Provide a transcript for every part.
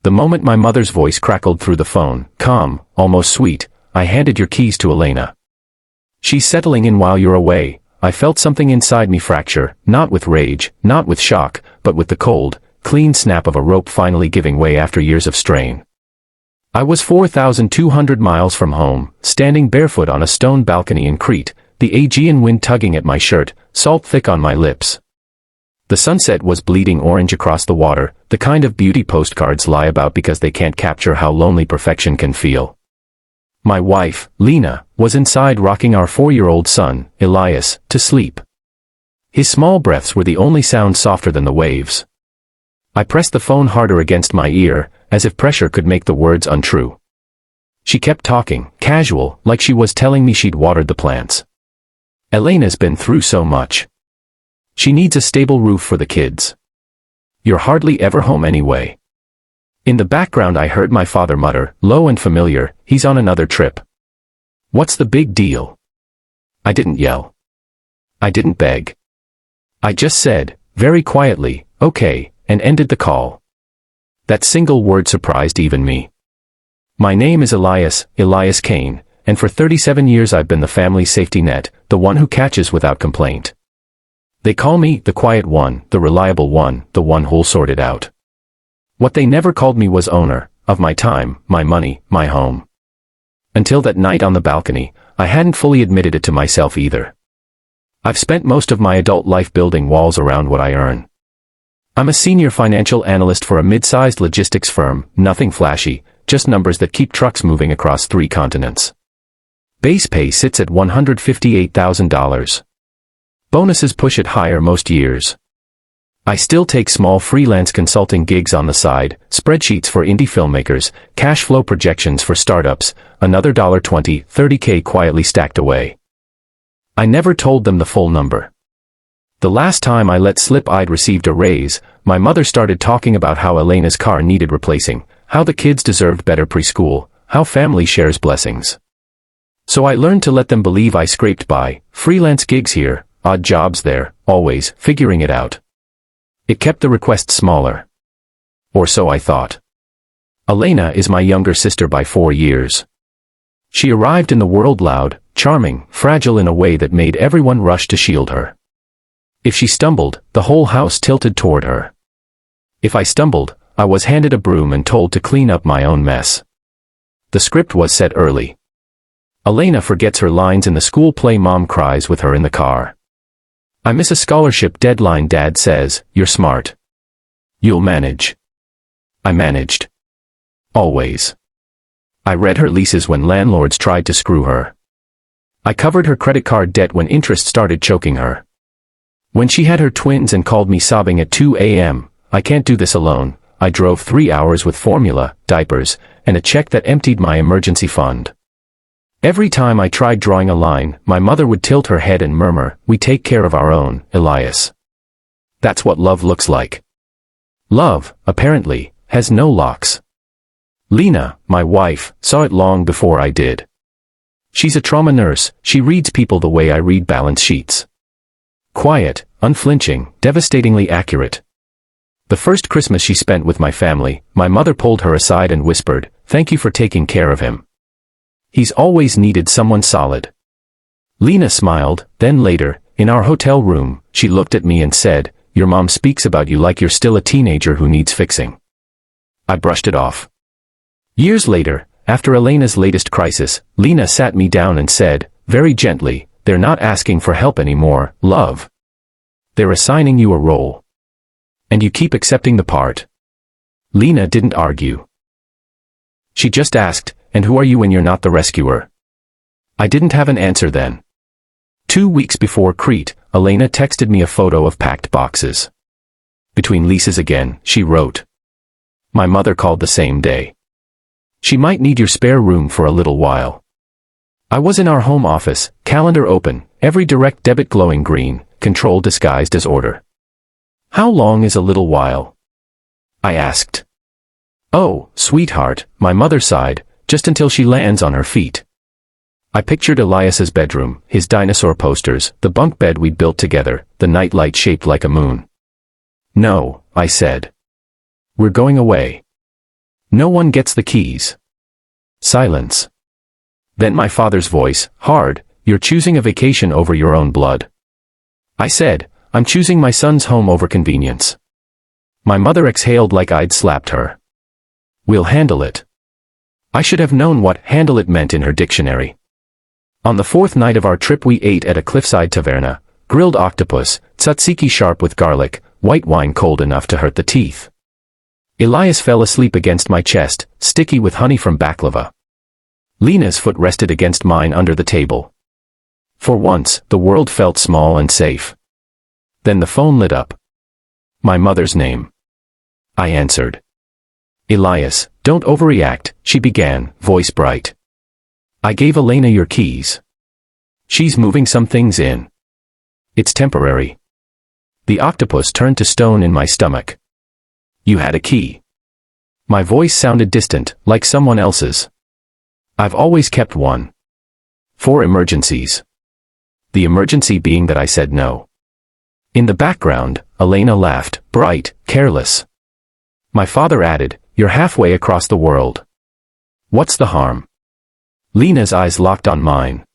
The moment my mother's voice crackled through the phone, calm, almost sweet, I handed your keys to Elena. She's settling in while you're away. I felt something inside me fracture, not with rage, not with shock, but with the cold, clean snap of a rope finally giving way after years of strain. I was 4,200 miles from home, standing barefoot on a stone balcony in Crete, the Aegean wind tugging at my shirt, salt thick on my lips. The sunset was bleeding orange across the water, the kind of beauty postcards lie about because they can't capture how lonely perfection can feel. My wife, Lena, was inside rocking our 4-year-old son, Elias, to sleep. His small breaths were the only sound softer than the waves. I pressed the phone harder against my ear, as if pressure could make the words untrue. She kept talking, casual, like she was telling me she'd watered the plants. Elena's been through so much. She needs a stable roof for the kids. You're hardly ever home anyway. In the background I heard my father mutter, low and familiar, he's on another trip. What's the big deal? I didn't yell. I didn't beg. I just said, very quietly, okay, and ended the call. That single word surprised even me. My name is Elias Kane, and for 37 years I've been the family's safety net, the one who catches without complaint. They call me the quiet one, the reliable one, the one who'll sort it out. What they never called me was owner, of my time, my money, my home. Until that night on the balcony, I hadn't fully admitted it to myself either. I've spent most of my adult life building walls around what I earn. I'm a senior financial analyst for a mid-sized logistics firm, nothing flashy, just numbers that keep trucks moving across 3 continents. Base pay sits at $158,000. Bonuses push it higher most years. I still take small freelance consulting gigs on the side, spreadsheets for indie filmmakers, cash flow projections for startups, another $20, $30K quietly stacked away. I never told them the full number. The last time I let slip I'd received a raise, my mother started talking about how Elena's car needed replacing, how the kids deserved better preschool, how family shares blessings. So I learned to let them believe I scraped by, freelance gigs here, odd jobs there, always figuring it out. It kept the request smaller. Or so I thought. Elena is my younger sister by 4 years. She arrived in the world loud, charming, fragile in a way that made everyone rush to shield her. If she stumbled, the whole house tilted toward her. If I stumbled, I was handed a broom and told to clean up my own mess. The script was set early. Elena forgets her lines in the school play, Mom cries with her in the car. I miss a scholarship deadline, Dad says, you're smart. You'll manage. I managed. Always. I read her leases when landlords tried to screw her. I covered her credit card debt when interest started choking her. When she had her twins and called me sobbing at 2 a.m., I can't do this alone, I drove 3 hours with formula, diapers, and a check that emptied my emergency fund. Every time I tried drawing a line, my mother would tilt her head and murmur, we take care of our own, Elias. That's what love looks like. Love, apparently, has no locks. Lena, my wife, saw it long before I did. She's a trauma nurse, she reads people the way I read balance sheets. Quiet, unflinching, devastatingly accurate. The first Christmas she spent with my family, my mother pulled her aside and whispered, thank you for taking care of him. He's always needed someone solid. Lena smiled, then later, in our hotel room, she looked at me and said, your mom speaks about you like you're still a teenager who needs fixing. I brushed it off. Years later, after Elena's latest crisis, Lena sat me down and said, very gently, they're not asking for help anymore, love. They're assigning you a role. And you keep accepting the part. Lena didn't argue. She just asked, and who are you when you're not the rescuer? I didn't have an answer then. 2 weeks before Crete, Elena texted me a photo of packed boxes. Between leases again, she wrote. My mother called the same day. She might need your spare room for a little while. I was in our home office, calendar open, every direct debit glowing green, control disguised as order. How long is a little while? I asked. Oh, sweetheart, my mother sighed, just until she lands on her feet. I pictured Elias's bedroom, his dinosaur posters, the bunk bed we'd built together, the nightlight shaped like a moon. No, I said. We're going away. No one gets the keys. Silence. Then my father's voice, hard, you're choosing a vacation over your own blood. I said, I'm choosing my son's home over convenience. My mother exhaled like I'd slapped her. We'll handle it. I should have known what handle it meant in her dictionary. On the fourth night of our trip we ate at a cliffside taverna, grilled octopus, tzatziki sharp with garlic, white wine cold enough to hurt the teeth. Elias fell asleep against my chest, sticky with honey from baklava. Lena's foot rested against mine under the table. For once, the world felt small and safe. Then the phone lit up. My mother's name. I answered. Elias, don't overreact, she began, voice bright. I gave Elena your keys. She's moving some things in. It's temporary. The octopus turned to stone in my stomach. You had a key. My voice sounded distant, like someone else's. I've always kept one. For emergencies. The emergency being that I said no. In the background, Elena laughed, bright, careless. My father added, you're halfway across the world. What's the harm? Lena's eyes locked on mine.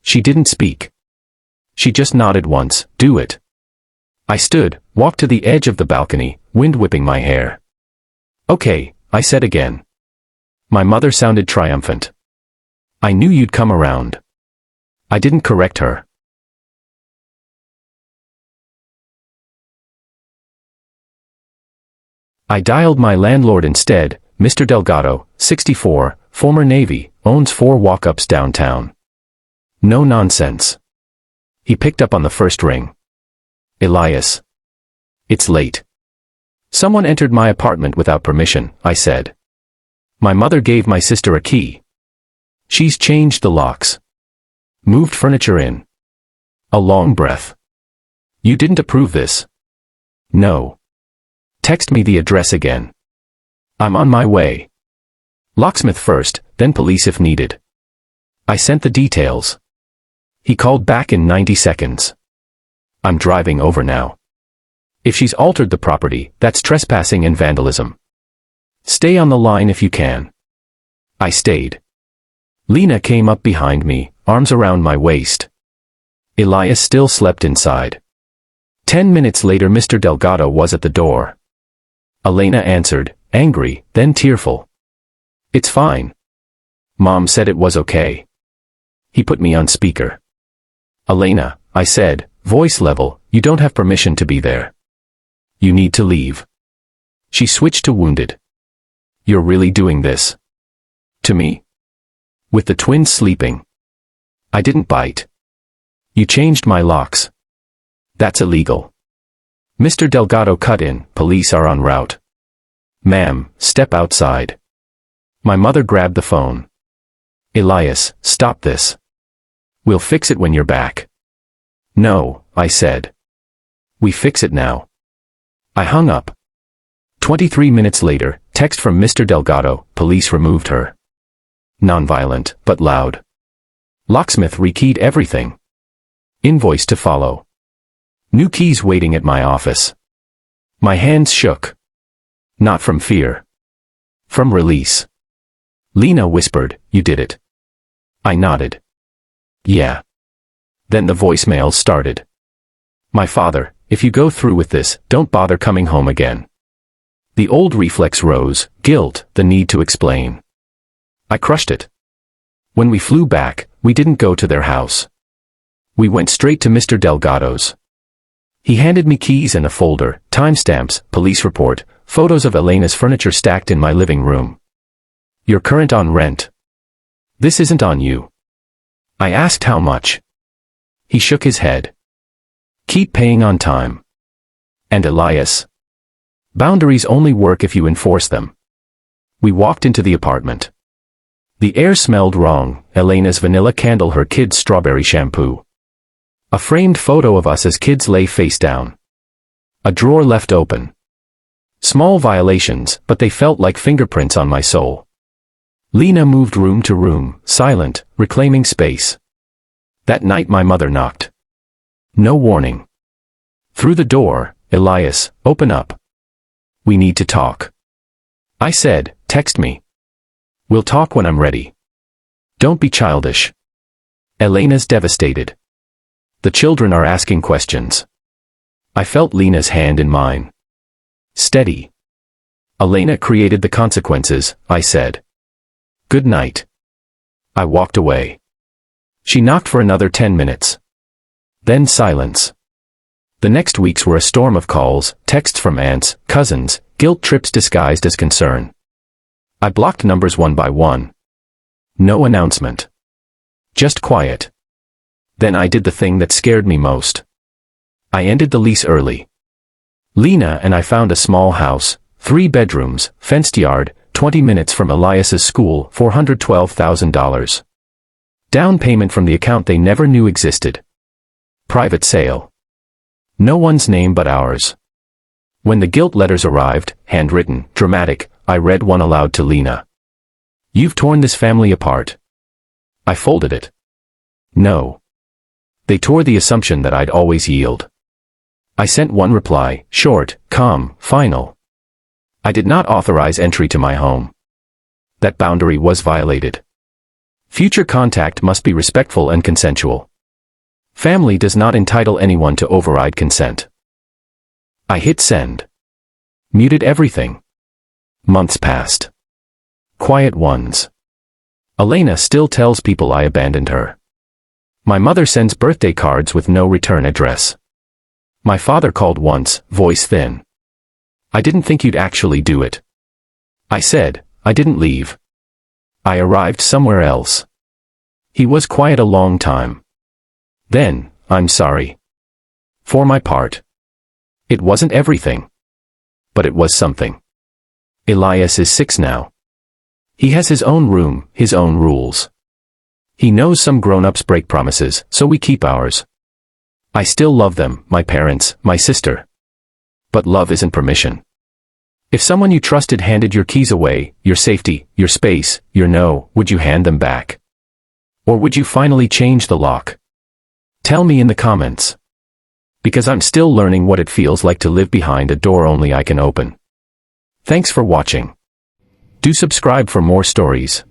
She didn't speak. She just nodded once, do it. I stood, walked to the edge of the balcony, wind whipping my hair. Okay, I said again. My mother sounded triumphant. I knew you'd come around. I didn't correct her. I dialed my landlord instead, Mr. Delgado, 64, former Navy, owns 4 walk-ups downtown. No nonsense. He picked up on the first ring. Elias. It's late. Someone entered my apartment without permission, I said. My mother gave my sister a key. She's changed the locks. Moved furniture in. A long breath. You didn't approve this. No. Text me the address again. I'm on my way. Locksmith first, then police if needed. I sent the details. He called back in 90 seconds. I'm driving over now. If she's altered the property, that's trespassing and vandalism. Stay on the line if you can. I stayed. Lena came up behind me, arms around my waist. Elias still slept inside. 10 minutes later Mr. Delgado was at the door. Elena answered, angry, then tearful. It's fine. Mom said it was okay. He put me on speaker. Elena, I said, voice level, you don't have permission to be there. You need to leave. She switched to wounded. You're really doing this? To me? With the twins sleeping. I didn't bite. You changed my locks. That's illegal. Mr. Delgado cut in, police are en route. Ma'am, step outside. My mother grabbed the phone. Elias, stop this. We'll fix it when you're back. No, I said. We fix it now. I hung up. 23 minutes later, text from Mr. Delgado, police removed her. Nonviolent, but loud. Locksmith rekeyed everything. Invoice to follow. New keys waiting at my office. My hands shook. Not from fear. From release. Lena whispered, you did it. I nodded. Yeah. Then the voicemail started. My father, if you go through with this, don't bother coming home again. The old reflex rose, guilt, the need to explain. I crushed it. When we flew back, we didn't go to their house. We went straight to Mr. Delgado's. He handed me keys and a folder, timestamps, police report, photos of Elena's furniture stacked in my living room. You're current on rent. This isn't on you. I asked how much. He shook his head. Keep paying on time. And Elias? Boundaries only work if you enforce them. We walked into the apartment. The air smelled wrong, Elena's vanilla candle, her kid's strawberry shampoo. A framed photo of us as kids lay face down. A drawer left open. Small violations, but they felt like fingerprints on my soul. Lena moved room to room, silent, reclaiming space. That night my mother knocked. No warning. Through the door, Elias, open up. We need to talk. I said, Text me. We'll talk when I'm ready. Don't be childish. Elena's devastated. The children are asking questions. I felt Lena's hand in mine. Steady. Elena created the consequences, I said. Good night. I walked away. She knocked for another 10 minutes. Then silence. The next weeks were a storm of calls, texts from aunts, cousins, guilt trips disguised as concern. I blocked numbers one by one. No announcement. Just quiet. Then I did the thing that scared me most. I ended the lease early. Lena and I found a small house, 3 bedrooms, fenced yard, 20 minutes from Elias's school, $412,000. Down payment from the account they never knew existed. Private sale. No one's name but ours. When the guilt letters arrived, handwritten, dramatic, I read one aloud to Lena. You've torn this family apart. I folded it. No. They tore the assumption that I'd always yield. I sent one reply, short, calm, final. I did not authorize entry to my home. That boundary was violated. Future contact must be respectful and consensual. Family does not entitle anyone to override consent. I hit send. Muted everything. Months passed. Quiet ones. Elena still tells people I abandoned her. My mother sends birthday cards with no return address. My father called once, voice thin. I didn't think you'd actually do it. I said, I didn't leave. I arrived somewhere else. He was quiet a long time. Then, I'm sorry. For my part. It wasn't everything. But it was something. Elias is 6 now. He has his own room, his own rules. He knows some grown-ups break promises, so we keep ours. I still love them, my parents, my sister. But love isn't permission. If someone you trusted handed your keys away, your safety, your space, your no, would you hand them back? Or would you finally change the lock? Tell me in the comments. Because I'm still learning what it feels like to live behind a door only I can open. Thanks for watching. Do subscribe for more stories.